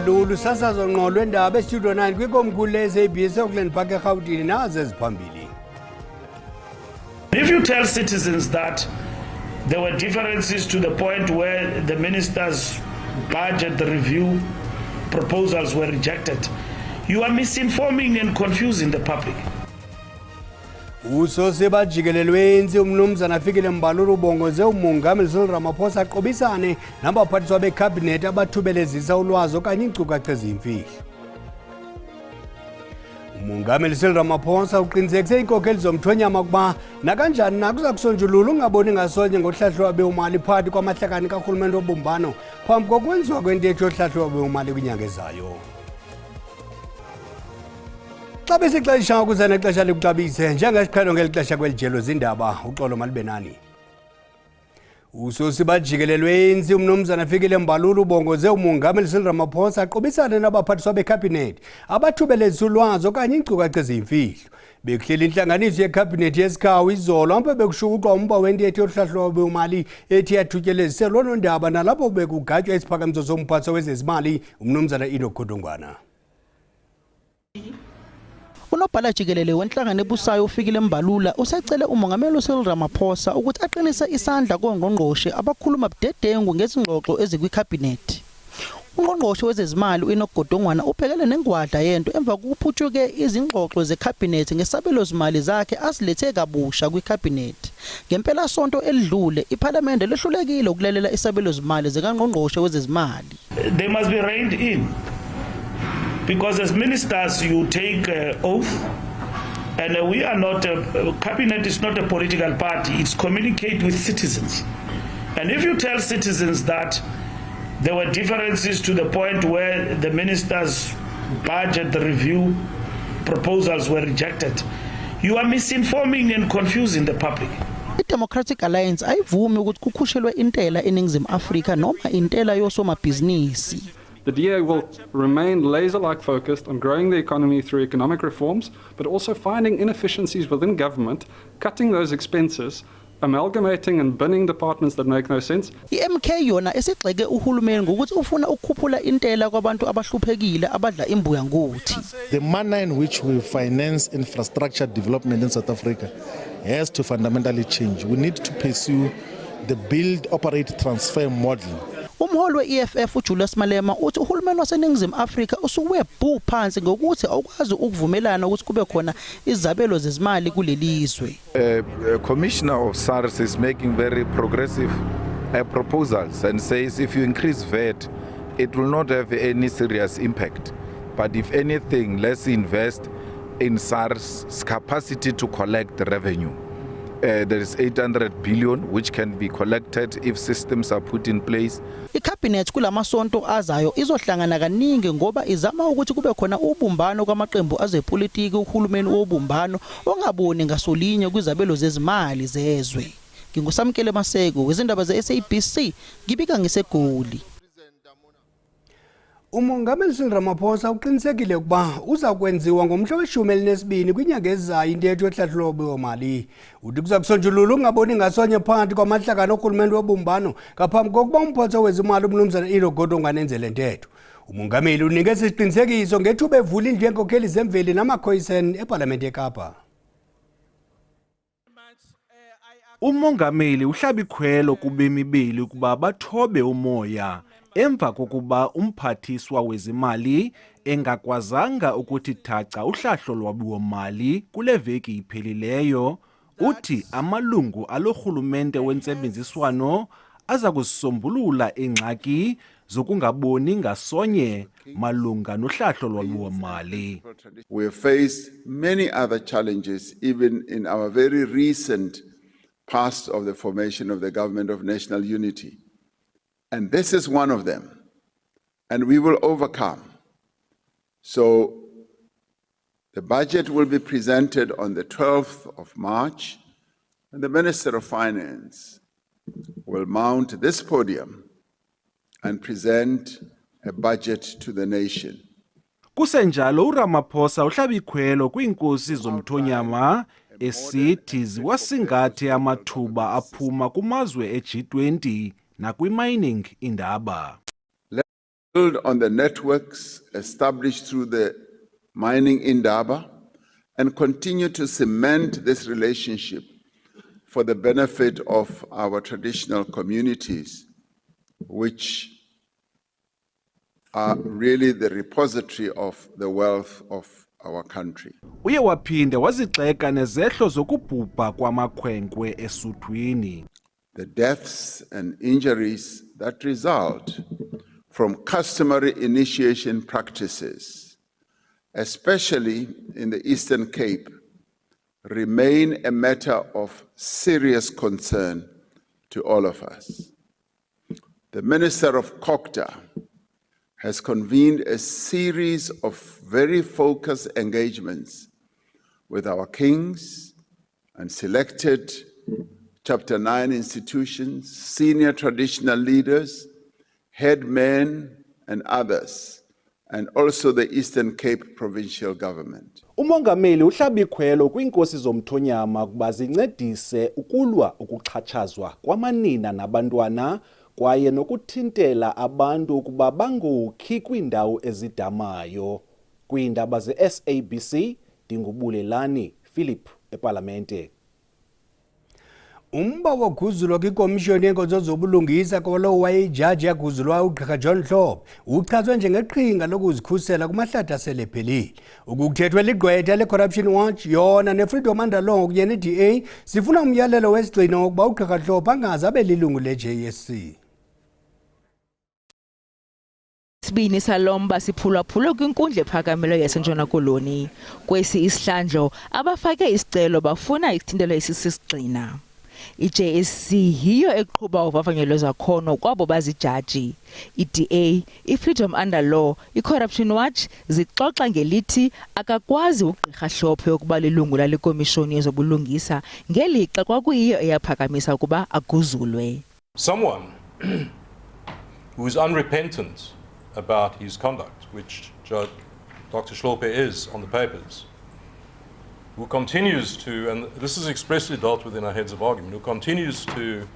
Mbalulu sasazo ngqo lwendaba estudio 9 kwikomkhulu le-SABC Auckland Park eGauteng nazo eziphambili. If you tell citizens that there were differences to the point where the minister's budget review proposals were rejected, you are misinforming and confusing the public. Usosiba jikelelwenzi umnumzana afikile Mbalulu ubongoze umongameli Cyril Ramaphosa aqobisane nabaphathiswa becabinet abathubelezisa ulwazi okanye iinkcukacha ezimfihlo. Umongameli Cyril Ramaphosa uqinisekise iinkokheli zomthonyama ukuba nakanjani na kuza kusonjulula ungaboni ngasonye ngohlahlo lwabemali phakathi kwamahlakani karhulumente wobumbano phambi kokwenziwa kwentetho yohlahlo lwabemali kwinyanga ezayo. Xa besixesha ukuze nexesha likuxabise njengesiqhelo ngeli xesha kwelijelo zindaba uxolo malibenani. Usosiba jikelelwenzi umnumzana afikile Mbalulu ubongoze umongameli Cyril Ramaphosa aqobisane nabaphathiswa becabinet abathubelezisa ulwazi okanye iinkcukacha ezimfihlo. Bekuhleli intlanganiso yecabinet yesikhawu izolo apho bekushukuxwa umba wentetho yohlahlo lwabemali ethi yathutyeleziselwa nondaba nalapho bekugatywa isiphakamiso somphathiswa wezezimali umnumzana Enoch Godongwana. Unobhala jikelele wenhlangano ebusayo ufikile Mbalula usecele umongameli Cyril Ramaphosa ukuthi aqinise isandla kongqongqoshe abakhuluma budedengu ngezingxoxo ezikwicabinet. Ungqongqoshe wezezimali uEnoch Godongwana ubhekele nengwadla yento emva kokuphutshuke izingxoxo zecabinet ngesabelo zimali zakhe azilethe kabusha kwicabinet. Ngempela sonto elidlule iParliament lehlulekile ukulalela isabelo zimali zikangqongqoshe wezezimali. They must be reined in. Because as ministers, you take oath, and we are not, cabinet is not a political party, it's communicate with citizens. And if you tell citizens that there were differences to the point where the minister's budget review proposals were rejected, you are misinforming and confusing the public. I-Democratic Alliance ayivumi ukuthi kukhushelwe intela eNingizimu Afrika noma intela yosomabhizinisi. The DA will remain laser-like focused on growing the economy through economic reforms, but also finding inefficiencies within government, cutting those expenses, amalgamating and binning departments that make no sense. I-MK yona esigxeke uhulumeni ngokuthi ufuna ukukhuphula intela kwabantu abahluphekile abadla imbuya ngokuthi. The manner in which we finance infrastructure development in South Africa has to fundamentally change. We need to pursue the build, operate, transfer model. Umholi we-EFF uJulius Malema uthi uhulumeni waseNingizimu Afrika usuke bhu phansi ngokuthi awukwazi ukuvumelana ukuthi kube khona izabelo zezimali kulelizwe. Commissioner of SARS is making very progressive proposals and says if you increase VAT, it will not have any serious impact. But if anything, let's invest in SARS' capacity to collect the revenue. There is 800 billion which can be collected if systems are put in place. I-cabinet kulamasonto azayo izohlangana kaningi ngoba izama ukuthi kube khona ubumbano kwamaqembu azepolitiki uhulumeni wobumbano ongaboni ngasolinye kwizabelo zezimali zezwe. Ngingusamkele Maseko wezindaba ze-SABC ngibika ngiseGoli. Umongameli Cyril Ramaphosa uqinisekile ukuba uza kwenziwa ngomhla we-12 kwinyanga ezayo intetho yohlahlo lwabemali. Uthi kuza kusonjulula ungaboni ngasonye phakathi kwamahlakani orhulumente wobumbano ngaphambi kokuba umphathiswa wezimali umnumzana Enoch Godongwana enze le ntetho. Umongameli unikeza isiqinisekiso ngethuba evula indlu yenkokheli zemveli namakhoyisen eParlamente eKapa. Umongameli uhlaba ikhwelo kubemi beli ukuba bathobe umoya emva kokuba umphathiswa wezimali engakwazanga ukuthi thaca uhlahlo lwabiwo-mali kule veki iphelileyo. Uthi amalungu alorhulumente wentsebenziswano aza kuzisombulula ingxaki zokungaboni ngasonye malunga nohlahlo lwabiwo-mali. We have faced many other challenges even in our very recent past of the formation of the Government of National Unity. And this is one of them, and we will overcome. So the budget will be presented on the 12th of March, and the Minister of Finance will mount this podium and present a budget to the nation. Kusenjalo uRamaphosa uhlaba ikhwelo kwiinkosi zomthonyama esithi ziwasingathe amathuba aphuma kumazwe e-G20 nakwi-mining indaba. build on the networks established through the mining Indaba and continue to cement this relationship for the benefit of our traditional communities, which are really the repository of the wealth of our country. Uye waphinde wazigxeka nezehlo zokubhubha kwamakhwenkwe esuthwini. The deaths and injuries that result from customary initiation practices, especially in the Eastern Cape, remain a matter of serious concern to all of us. The Minister of COGTA has convened a series of very focused engagements with our kings and selected Chapter 9 institutions, senior traditional leaders, headmen and others, and also the Eastern Cape Provincial Government. Umongameli uhlabikhwelo kwiinkosi zomthonyama ukuba zincedise ukulwa ukuxhatshazwa kwamanina nabantwana kwaye nokuthintela abantu ukuba bangokhi kwiindawo ezidamayo. Kwiindaba ze-SABC, Ndingubulelani Philip eParlamente. Umba woguzulwa kwikomishoni yenkonzo zobulungisa kwalo wayejaji yaguzulwa uGqr John Hlophe uchazwe njengeqhinga lokuzikhusela kumahlathi aselephelile. Ukuthethwe ligqwetha le-Corruption Watch yona ne-Freedom Under Law kunye ne-DA sifuna umyalelo wesigxina wokuba uGqr Hlophe angaze abe lilungu le-JSC. Sibini salomba siphulaphula kwinkundla ephakamileyo yaseNtshona Koloni. Kwesi isihlandlo abafake isicelo bafuna isithintelo esisisigxina. I-JSC yiyo eqhuba uvavanyo lwezakhono kwabo bazijaji. I-DA, i-Freedom Under Law, i-Corruption Watch zixoxa ngelithi akakwazi uGqr Hlophe ukuba lilungu lale komishoni yezobulungisa ngelixa kwakuyiyo eyaphakamisa ukuba aguzulwe. Someone who is unrepentant about his conduct, which Dr. Hlophe is on the papers, who continues to, and this is expressly dealt with in our heads of argument, who continues to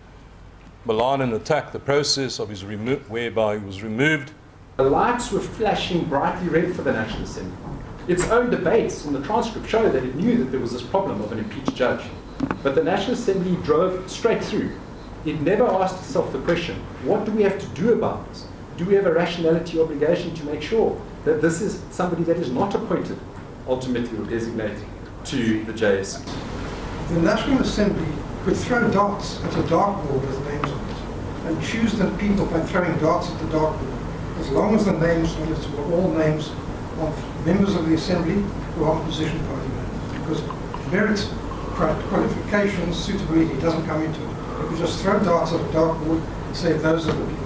malign and attack the process of his whereby he was removed. The lights were flashing brightly red for the National Assembly. Its own debates in the transcript show that it knew that there was this problem of an impeached judge. But the National Assembly drove straight through. It never asked itself the question, what do we have to do about this? Do we have a rationality obligation to make sure that this is somebody that is not appointed ultimately or designated to the JSC? The National Assembly could throw darts at a dartboard with names on it and choose the people by throwing darts at the dartboard, as long as the names on it were all names of members of the Assembly who are opposition party members. Because merit, qualifications, suitability doesn't come into it. You could just throw darts at a dartboard and say those are the people.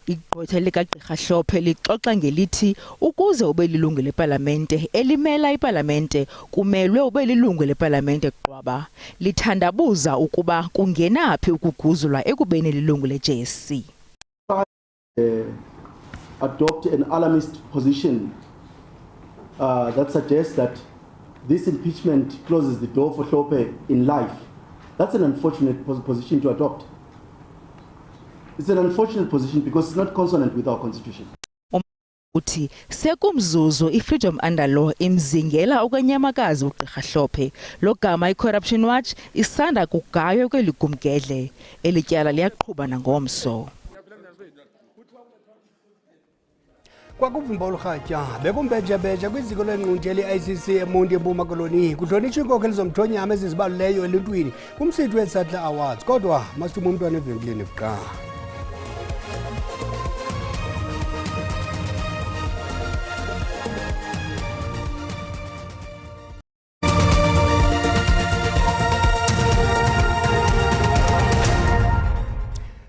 Igqwetha likaGqr Hlophe lixoxa ngelithi ukuze ube lilungu leParlamente elimela iParlamente kumelwe ube lilungu leParlamente qwaba. Lithandabuza ukuba kungenaphi ukuguzulwa ekubeni lilungu leJSC. Adopt an alarmist position that suggests that this impeachment closes the door for Hlophe in life. That's an unfortunate position to adopt. It's an unfortunate position because it's not consonant with our constitution. Uthi sekumzuzu iFreedom Under Law imzingela okwenyamakazi uGqr Hlophe. Lo gama iCorruption Watch isanda kugaywa kweligumgedle. Elityala liyaqhuba nangomso. Kwakuvimba olurhatya bekumbejebeje kwiziko lengqunti eli-ICC eMonti eMpuma Koloni kuhlonitshwa iinkokheli zomthonyama ezizibaluleyo eluntwini kumsitho weSADLA Awards kodwa masithume umntwana evenkileni buqala.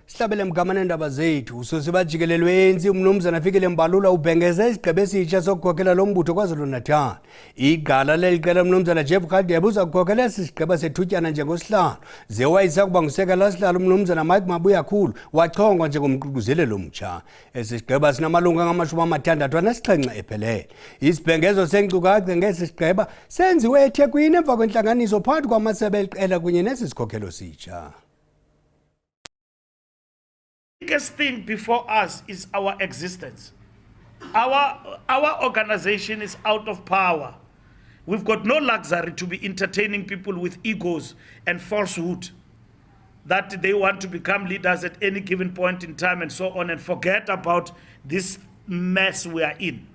Sihlabele mgamane ndaba zethu ususiba jikelelwenzi umnumzana Fikile Mbalula ubhengeze isigqebe esitsha sokukhokhela lo mbutho KwaZulu-Natal. Igala leliqela umnumzana Jeff Radebe uza kukhokhela isigqeba sethutyana njengosihlalo ze wayisa kuba ngusekela sihlalo umnumzana Mike Mabuyakhulu wachongwa njengomququzeleli omtsha. Esi sigqeba sinamalungu angama-67 ephelele. Isibhengezo senkcukacha ngesi sigqeba senziwe eThekwini emva kwentlanganiso phakathi kwamasebe eliqela kunye nesi sikhokhelo sitsha. biggest thing before us is our existence. Our organization is out of power. We've got no luxury to be entertaining people with egos and falsehood that they want to become leaders at any given point in time and so on, and forget about this mess we are in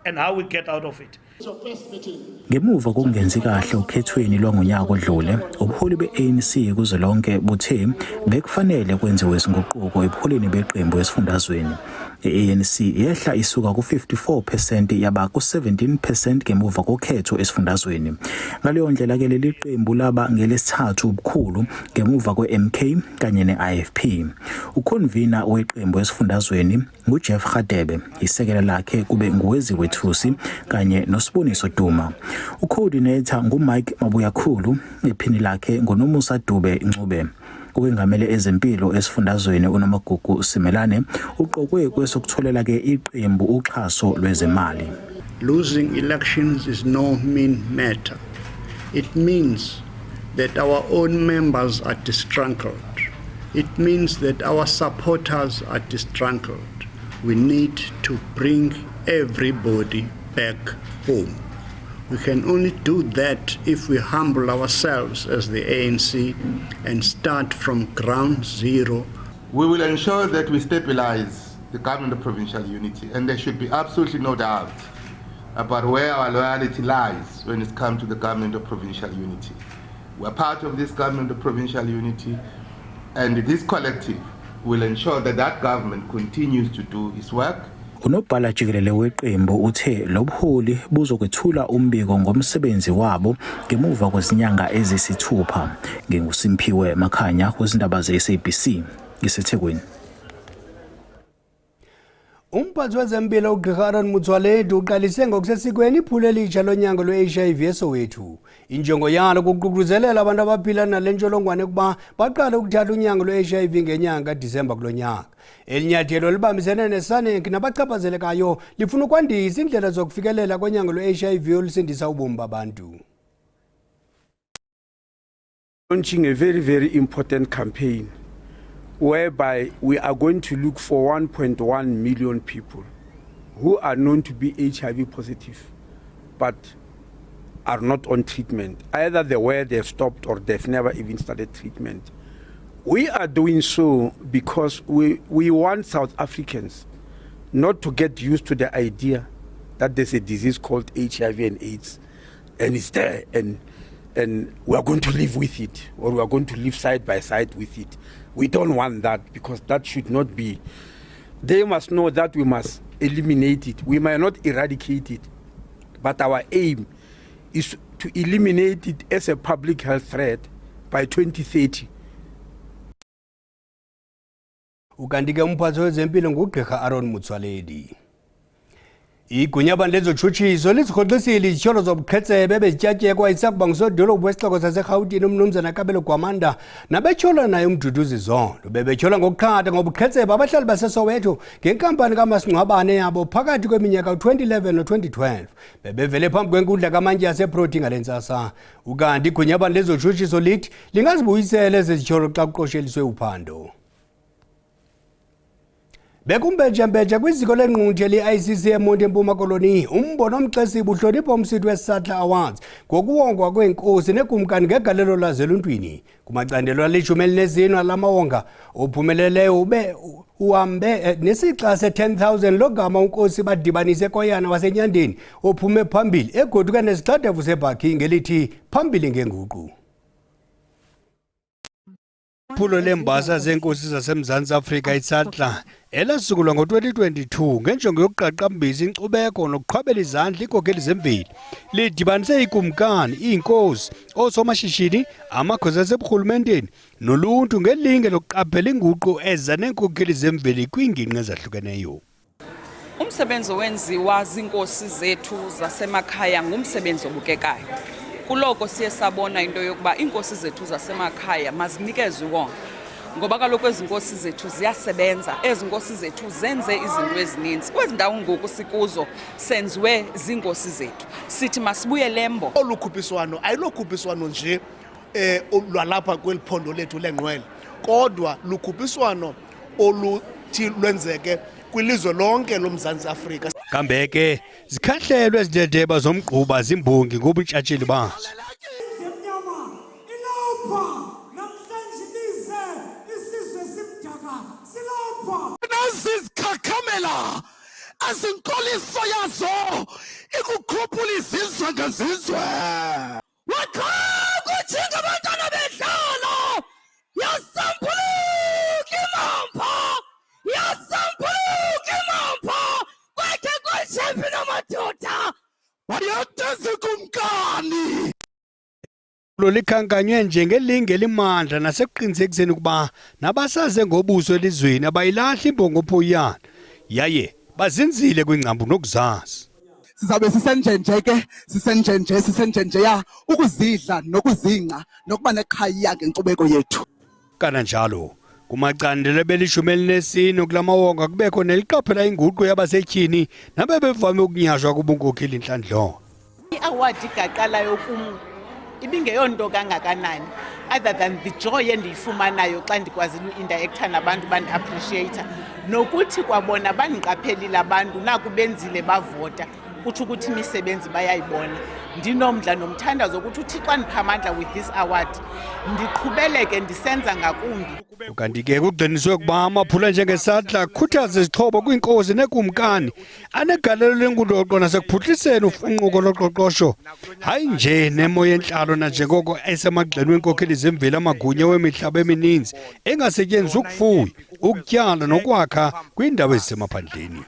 and how we get out of it. Ngemuva kokungenzi kahle ukhethweni lwangonyaka odlule, ubuholi be-ANC kuzolonke buthe bekufanele kwenziwe izinguquko ebuholini beqembu esifundazweni. I-ANC yehla isuka ku-54% yaba ku-17% ngemuva kokhetho esifundazweni. Ngaleyo ndlela ke leli qembu laba ngelesithathu ubukhulu ngemuva kwe-MK kanye ne-IFP. Uconvener weqembu esifundazweni nguJeff Radebe, isekela lakhe kube nguWeziwethusi kanye noSiboniso Duma. Ucoordinator nguMike Mabuyakhulu, iphini lakhe nguNomusa Dube Ncube. Kuwengamele ezempilo esifundazweni uNomagugu Simelane uqokwe kwesokutholela ke iqembu uxhaso lwezemali. Losing elections is no mean matter. It means that our own members are distracted. It means that our supporters are distracted. We need to bring everybody back home. We can only do that if we humble ourselves as the ANC and start from ground zero. We will ensure that we stabilize the government of provincial unity, and there should be absolutely no doubt about where our loyalty lies when it comes to the government of provincial unity. We're part of this government of provincial unity, and this collective will ensure that that government continues to do its work. Unobhala jikelele weqembu uthe lobuholi buzokwethula umbiko ngomsebenzi wabo ngemuva kwezinyanga ezisithupha. NginguSimphiwe Makhanya kwezindaba ze-SABC ngiseThekwini. Umphathi wezempilo uGqr Aaron Motsoaledi uqalise ngokusesikweni iphulo elitsha lonyango lwe-HIV eSoweto. Injongo yalo kugqugquzelela abantu abaphila nale ntsholongwane ukuba baqale ukuthatha unyango lwe-HIV ngenyanga kaDisemba kulo nyaka. Elinyathelo libambisene neSANEC nabachaphazelekayo lifuna ukwandisa indlela zokufikelela konyango lwe-HIV olusindisa ubomi babantu. Launching a very important campaign whereby we are going to look for 1.1 million people who are known to be HIV positive but are not on treatment. Either they were, they've stopped, or they've never even started treatment. We are doing so because we want South Africans not to get used to the idea that there's a disease called HIV and AIDS and it's there and we are going to live with it, or we are going to live side by side with it. We don't want that, because that should not be. They must know that we must eliminate it. We might not eradicate it, but our aim is to eliminate it as a public health threat by 2030. Ukandike umphathi wezempilo nguGqr Aaron Motsoaledi. Igunya lezotshutshiso lizikhoxisile izitsholo zobuqhetsebe bezityatyekwa isakuba ngusodolophu wesixeko saseRhawutini uMnumzana Kabelo Gwamanda nabetyhola naye uMduduzi Zondo bebetyhola ngokuqhatha ngobuqhetsebe abahlali baseSoweto ngenkampani kamasingcwabane yabo phakathi kweminyaka u-2011 no-2012 bebevele phambi kwenkundla kamantyi yaseProti ngale ntsasa. Ukanti igunya lezotshutshiso lithi lingazibuyisela ezi zitsholo xa kuqosheliswe uphando. Bekumbejembeje kwiziko lenqunje le-ICC eMonti eMpuma Koloni umbono omxesibe uhlonipha umsitho weSATLA Awards ngokuwongwa kwenkosi nekumkani ngegalelo lazo eluntwini. Kumacandelo ali-14 lamawonga ophumeleleyo uhambe nesixa se-10,000 logama unkosi badibanise koyana wasenyandeni ophume phambili egoduka nesixhadevu sebhakhi ngelithi phambili ngenguqu. Phulo lembasa zenkosi zaseMzantsi Afrika iSATLA elasukulwa ngo-2022 ngenjongo yokuqaqambisa inkcubeko nokuqhwabela izandla iinkokheli zemveli lidibanise ikumkani, iinkosi, oosomashishini, amakhosi aseburhulumenteni noluntu ngelinge lokuqaphela inguqu eza neenkokheli zemveli kwiingingqi ezahlukeneyo. Umsebenzi owenziwa ziinkosi zethu zasemakhaya ngumsebenzi obukekayo. Kuloko siye sabona into yokuba iinkosi zethu zasemakhaya mazinikezwe wonke, ngoba kaloku ezi nkosi zethu ziyasebenza, ezi nkosi zethu zenze izinto ezininzi. Kwezi ndawo ngoku sikuzo senziwe ziinkosi zethu. Sithi masibuye lembo. Olu khuphiswano ayilokhuphiswano nje lwalapha kweli phondo lethu lengqwele, kodwa lukhuphiswano oluthi lwenzeke kwilizwe lonke loMzantsi Afrika. Kambe ke zikhahlelwe ezidedeba zomgquba zimbongi ngobuntshatsheli bazo. Nazizikhakamela azinkoliso yazo ikukhuphula izizwe ngezizwe. Waqhaga ujinga abantwana bedlala yasampuluka imampa kwakhe kweshefi namadoda wayateze kumkani. Likhankanywe njengelinge elimandla nasekuqinisekiseni ukuba nabasaze ngobuso elizweni abayilahli imbongopho yana yaye bazinzile kwingcambu nokuzazi. Sizabe sisenjenjeya ukuzidla nokuzingca nokuba nekhaya ngenkcubeko yethu. Kananjalo kumacandelo belishumi elinesine kulamawonga kubekho neliqaphela inguqu yabasetyhini nabebevame ukunyashwa kubunkokheli inhlandlo. I-award igaqalayo kum ibingeyonto kangakanani other than the joy endiyifumanayo xa ndikwazile uinteracta nabantu bandi-appreciate nokuthi kwabona bandiqaphelile abantu nakubenzile bavota kutsho ukuthi imisebenzi bayayibona. Ndinomdla nomthandazo ukuthi uThixo andipha amandla with this award ndiqhubeleke ndisenza ngakumbi. Kanti ke kuqiniswe ukuba amaphula njengesandla akhuthaza izixhobo kwinkosi nekumkani anegalelo lengundoqo nasekuphuhliseni ufunquko loqoqosho hayi nje nemo yenhlalo nanjengoko esemagxeni wenkokheli zemveli amagunya wemihlaba emininzi engasetyenziswa ukufuya ukutyala nokwakha kwiindawo ezisemaphandleni.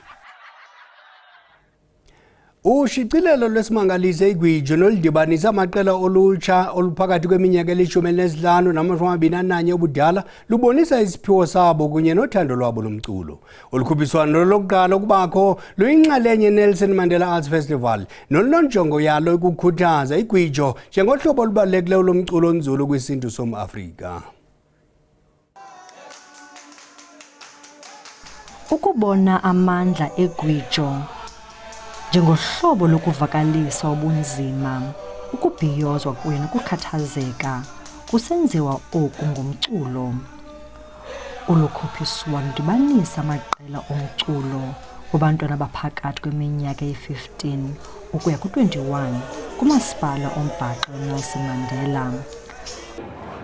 Ushicilelo lwesimangalise igwijo nolidibanisa amaqela olutsha oluphakathi kweminyaka eli-15 nama-21 obudala lubonisa isiphiwo sabo kunye nothando lwabo lomculo. Olukhuphiswano lokuqala ukubakho luyinxalenye Nelson Mandela Arts Festival nolunonjongo yalo ukukhuthaza igwijo njengohlobo olubalulekileyo lomculo onzulu kwisintu somAfrika. Ukubona amandla egwijo njengohlobo lokuvakalisa ubunzima, ukubhiyozwa kunye nokukhathazeka kusenziwa oku ngomculo. Ulukhuphiswano ludibanisa amaqela omculo kubantwana abaphakathi kweminyaka eyi-15 ukuya ku-21 kumasipala ombhaqo Nelson Mandela.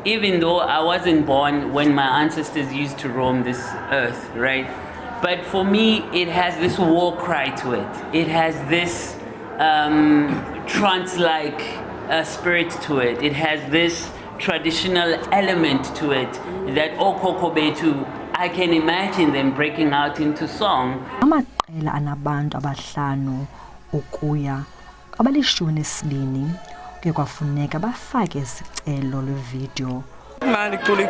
Even though I wasn't born when my ancestors used to roam this earth, right? But for me, it has this war cry to it. It has this trance-like spirit to it. It has this traditional element to it that Okoko Betu, I can imagine them breaking out into song. Amaqela anabantu abahlanu ukuya abali-12 kuye kwafuneka bafake isicelo lwevideo. Mani cula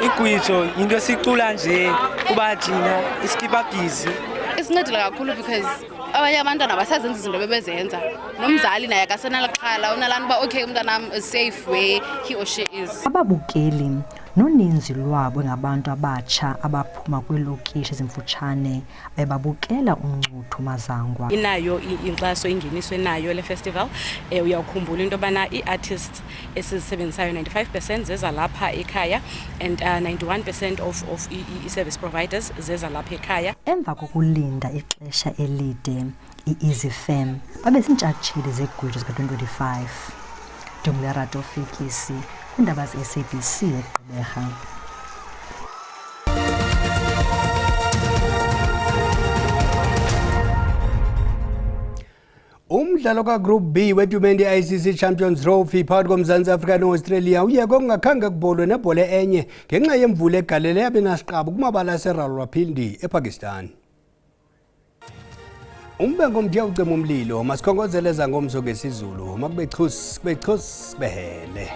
igwijo into esicula nje kuba thina isikipa busy. Isincedile kakhulu because abanye abantwana basazenza izinto bebezenza nomzali naye akasenalaxhala unalani uba okay umntanam is safe where he or she is. Ababukeli noninzi lwabo ngabantu abatsha abaphuma kwiilokishi ezimfutshane bebabukela uncuthu mazangwa. Inayo inkxaso ingeniswe nayo le festival. Uyawukhumbula into yobana ii-artists esizisebenzisayo 95% zeza lapha ekhaya and 91% of i-service providers zeza lapha ekhaya. Emva kokulinda ixesha elide i-Easy Fam babezintshatsheli zegwijo zika-2025. Dumlerato Fikisi kwiindaba ze-SABC eGqeberha. Umdlalo ka-Group B wetumente ICC Champions Trophy phakathi koMzantsi Afrika no-Australia uyeke kungakhange kubolwe nebhola enye ngenxa yemvula egalele yabenasiqabu kumabala aseRawalpindi ePakistan. Umbengo mthiya ucima umlilo masikhongozeleza ngomso ngesizulu makube chus behele.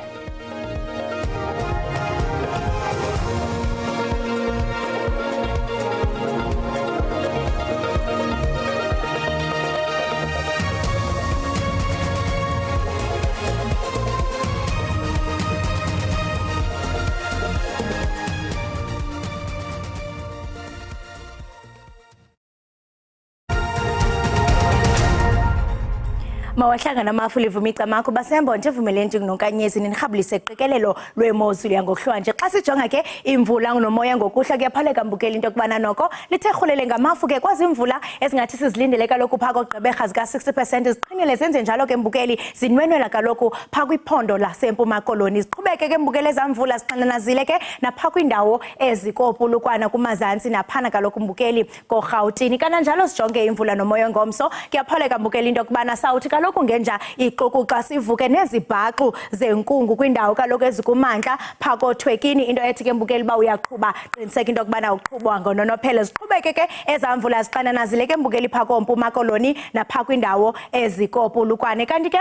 mawahlangana amafula ivumika makho basembo nje vumeleni nje kunonkanyezi ninirhabulise qikelelo lwemozulu yangohlwanje xa sijonga ke imvula nomoya ngokuhla kuyaphaleka mbukela into kubana noko litherhulele ngamafu ke kwazi imvula ezingathi sizilindele kaloku phaka ogqeberha zika 60% ziqinile zenze njalo ke mbukeli zinwenwela kaloku phaka kwiphondo lasempuma koloni ziqhubeke ke mbukele zamvula zixananazile ke napha kwindawo ezikopulukwana kumazantsi naphana kaloku mbukeli koRhawutini kananjalo sijonge imvula nomoya ngomso kuyaphaleka mbukeli into kubana sawuthi kaloku ngenja iquku xa sivuke nezibhaqu zenkungu kwindawo kaloku ezikumantla phako Thwekini into ethi ke mbukeli ba uyaqhuba qiniseka into kubana uqhubwa ngononophelo ziqhubeke ke ezamvula ziqananazile ke mbukeli phako Mpuma Koloni napha kwindawo ezikopulukwane kanti ke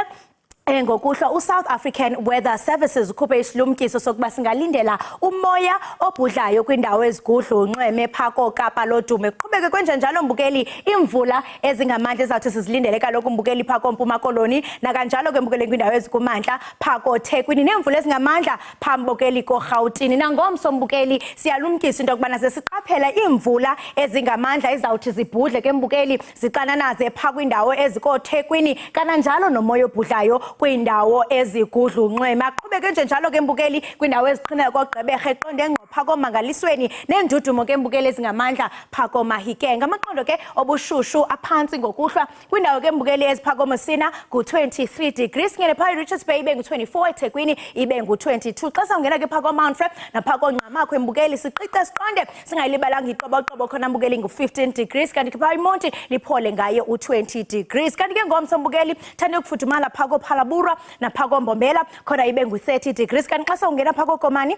ngokuhla uSouth African Weather Services ukhuphe isilumkiso sokuba singalindela umoya obhudlayo kwindawo ezigudlu unxeme phako Kapa lodume qhubeke kwenje njalo mbukeli imvula ezingamandla ezawuthi sizilindele kaloku mbukeli phako Mpuma Koloni nakanjalo ke mbukeli kwindawo ezikumantla phako Thekwini nemvula ezingamandla phambukeli koRhawutini nangomso mbukeli siyalumkisa into kubana sesiqaphela imvula ezingamandla ezawuthi zibhudle ke mbukeli ziqananaze phaka kwindawo ezikoThekwini kananjalo nomoya obhudlayo kwindawo ezigudlu unxeme aqhubeke nje njalo ke mbukeli kwindawo eziqhinayo koGqeberha eqonde ngqopha komangalisweni nendudumo ke mbukeli ezingamandla phako Mahikenga amaqondo ke obushushu aphansi ngokuhlwa kwindawo ke mbukeli eziphako Mosina ku23 degrees ngene pha Richards Bay ibe ngu24 eThekwini ibe ngu22 xa sawungena ke phako Mount Frere naphako Nqamakho mbukeli siqiqe siqonde singayilibalanga iqoboqobo khona mbukeli ngu15 degrees kanti ke pha iMonti liphole ngaye u20 degrees kanti ke ngomso mbukeli thande ukufudumala phako Phalaburwa naphako Mbombela khona ibe ngu30 degrees kanti xa sawungena phako Komani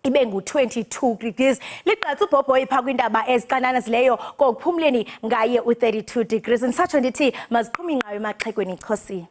ibe ngu22 degrees liqatha uBhobhoyi phaka kwindaba eziqananazileyo kokuphumleni ngaye u32 degrees ngisatsho ndithi maziqhuma ingqayo emaxhekweni ichosi